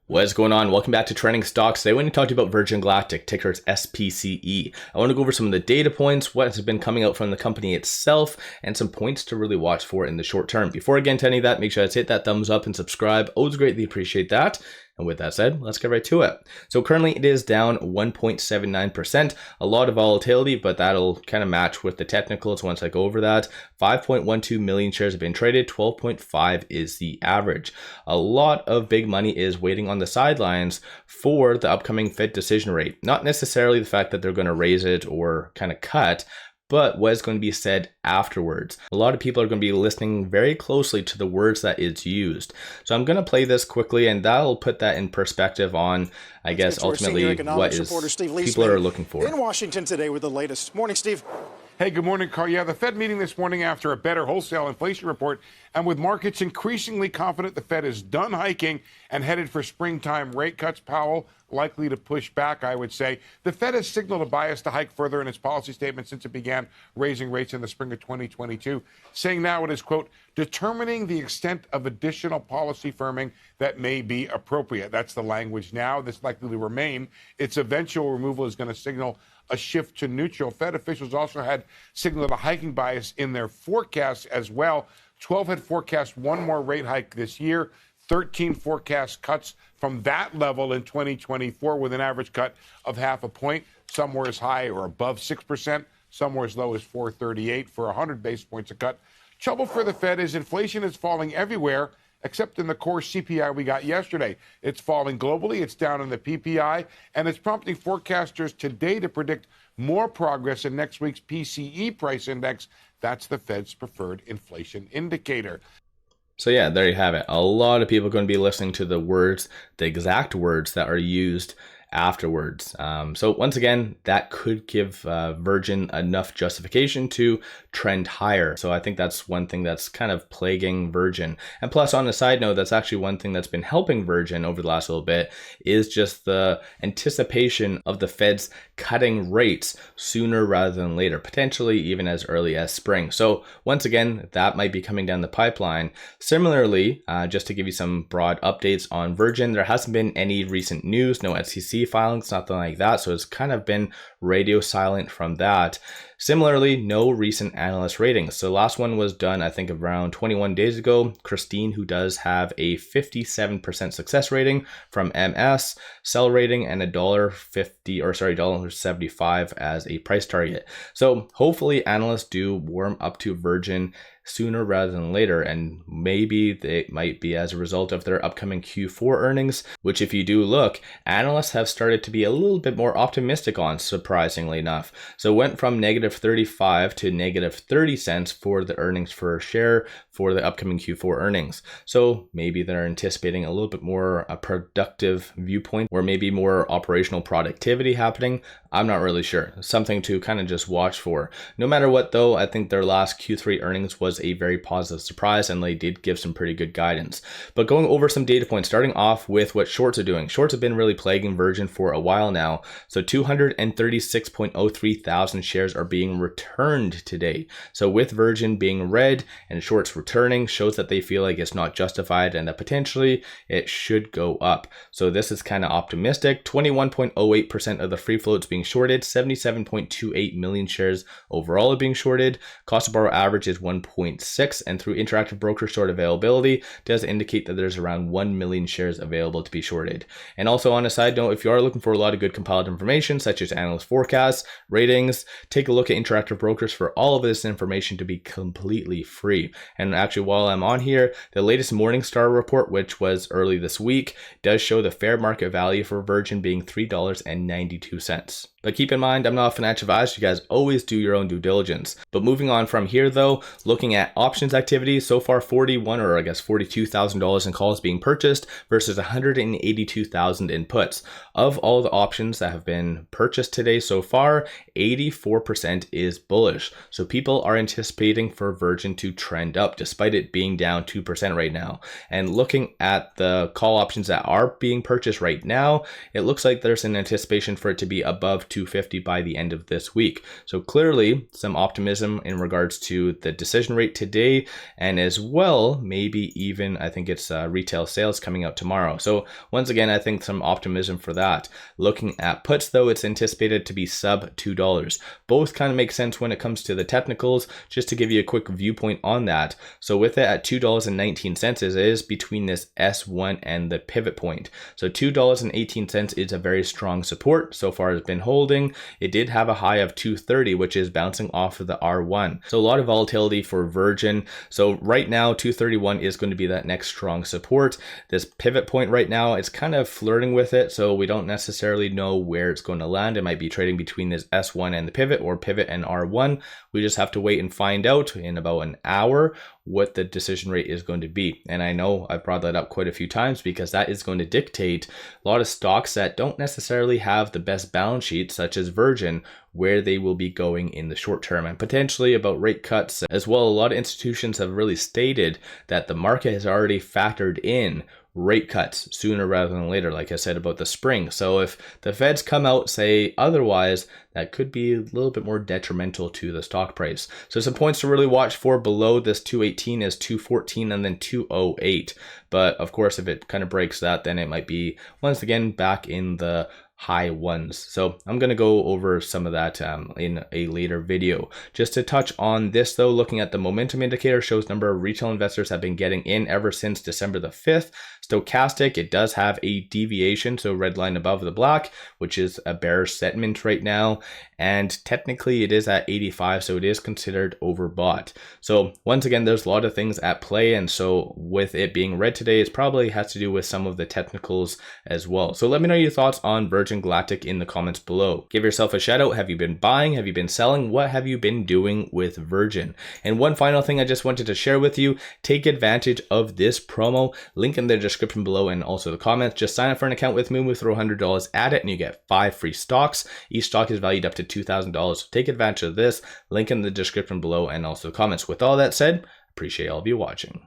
What's going on? Welcome back to Trending Stocks. Today I want to talk to you about Virgin Galactic, ticker is SPCE. I want to go over some of the data points, what has been coming out from the company itself, and some points to really watch for in the short term. Before I get into any of that, make sure to hit that thumbs up and subscribe. Always greatly appreciate that. And with that said, let's get right to it. So currently it is down 1.79%, a lot of volatility, but that'll kind of match with the technicals once I go over that. 5.12 million shares have been traded, 12.5 is the average. A lot of big money is waiting on the sidelines for the upcoming Fed decision rate. Not necessarily the fact that they're going to raise it or kind of cut, but what is going to be said afterwards. A lot of people are going to be listening very closely to the words that is used. So I'm going to play this quickly, and that'll put that in perspective on, I guess, ultimately what is people are looking for. In Washington today with the latest. Morning, Steve. Hey, good morning, Carl. Yeah, the Fed meeting this morning after a better wholesale inflation report, and with markets increasingly confident the Fed is done hiking and headed for springtime rate cuts. Powell likely to push back, I would say. The Fed has signaled a bias to hike further in its policy statement since it began raising rates in the spring of 2022, saying now it is, quote, determining the extent of additional policy firming that may be appropriate. That's the language now. This likely to remain. Its eventual removal is going to signal a shift to neutral. Fed officials also had signaled a hiking bias in their forecasts as well. 12 had forecast one more rate hike this year. 13 forecast cuts from that level in 2024 with an average cut of half a point. Some were as high or above 6%. Some were as low as 438 for 100 basis points a cut. Trouble for the Fed is inflation is falling everywhere except in the core CPI we got yesterday. It's falling globally, it's down in the PPI, and it's prompting forecasters today to predict more progress in next week's PCE price index. That's the Fed's preferred inflation indicator. So yeah, there you have it. A lot of people are going to be listening to the words, the exact words that are used afterwards. So once again, that could give Virgin enough justification to trend higher. So I think that's one thing that's kind of plaguing Virgin. And plus, on a side note, that's actually one thing that's been helping Virgin over the last little bit is just the anticipation of the Fed's cutting rates sooner rather than later, potentially even as early as spring. So once again, that might be coming down the pipeline. Similarly, just to give you some broad updates on Virgin, there hasn't been any recent news, no SEC filings, nothing like that. So it's kind of been radio silent from that. Similarly, no recent analyst ratings. So the last one was done, I think, around 21 days ago. Christine, who does have a 57% success rating from MS, sell rating, and $1.75 as a price target. So hopefully analysts do warm up to Virgin sooner rather than later, and maybe they might be as a result of their upcoming Q4 earnings, which if you do look, analysts have started to be a little bit more optimistic on, surprisingly enough. So it went from -35 to -30 cents for the earnings per share for the upcoming Q4 earnings. So maybe they're anticipating a little bit more a productive viewpoint or maybe more operational productivity happening. I'm not really sure. Something to kind of just watch for. No matter what though, I think their last Q3 earnings was a very positive surprise and they did give some pretty good guidance. But going over some data points, starting off with what shorts are doing. Shorts have been really plaguing Virgin for a while now. So 236.03 thousand shares are being returned today. So with Virgin being red and shorts returning shows that they feel like it's not justified and that potentially it should go up. So this is kind of optimistic. 21.08% of the free float is being shorted. 77.28 million shares overall are being shorted. Cost to borrow average is 1.6, and through interactive broker short availability does indicate that there's around 1 million shares available to be shorted. And also on a side note, if you are looking for a lot of good compiled information such as analyst forecasts, ratings, take a look at interactive brokers for all of this information to be completely free. And actually, while I'm on here, the latest Morningstar report, which was early this week, does show the fair market value for Virgin being $3.92. But keep in mind, I'm not a financial advisor. You guys always do your own due diligence. But moving on from here though, looking at options activity, so far $42,000 in calls being purchased versus 182,000 in puts. Of all the options that have been purchased today so far, 84% is bullish. So people are anticipating for Virgin to trend up despite it being down 2% right now. And looking at the call options that are being purchased right now, it looks like there's an anticipation for it to be above 250 by the end of this week. So clearly some optimism in regards to the decision rate today, and as well, maybe even I think it's retail sales coming out tomorrow. So once again, I think some optimism for that. Looking at puts though, it's anticipated to be sub $2. Both kind of make sense when it comes to the technicals. Just to give you a quick viewpoint on that. So with it at $2.19, it is between this S1 and the pivot point. So $2.18 is a very strong support. So far it's been holding. It did have a high of 230, which is bouncing off of the R1. So a lot of volatility for Virgin. So right now 231 is going to be that next strong support. This pivot point right now, it's kind of flirting with it. So we don't necessarily know where it's going to land. It might be trading between this S1 and the pivot, or pivot and R1. We just have to wait and find out in about an hour what the decision rate is going to be. And I know I've brought that up quite a few times because that is going to dictate a lot of stocks that don't necessarily have the best balance sheet, such as Virgin, where they will be going in the short term, and potentially about rate cuts as well. A lot of institutions have really stated that the market has already factored in rate cuts sooner rather than later, like I said about the spring. So if the Feds come out, say otherwise, that could be a little bit more detrimental to the stock price. So some points to really watch for below this 218 is 214 and then 208. But of course, if it kind of breaks that, then it might be once again back in the high ones. So I'm going to go over some of that in a later video. Just to touch on this though, looking at the momentum indicator, shows number of retail investors have been getting in ever since December the 5th. Stochastic, it does have a deviation, so red line above the black, which is a bearish sentiment right now. And technically it is at 85, so it is considered overbought. So once again, there's a lot of things at play. And so with it being red today, it probably has to do with some of the technicals as well. So let me know your thoughts on Virgin Galactic in the comments below. Give yourself a shout out. Have you been buying? Have you been selling? What have you been doing with Virgin? And one final thing I just wanted to share with you, take advantage of this promo. Link in the description below and also the comments. Just sign up for an account with Moomoo, throw $100 at it, and you get 5 free stocks. Each stock is valued up to $2,000. So take advantage of this. Link in the description below and also the comments. With all that said, appreciate all of you watching.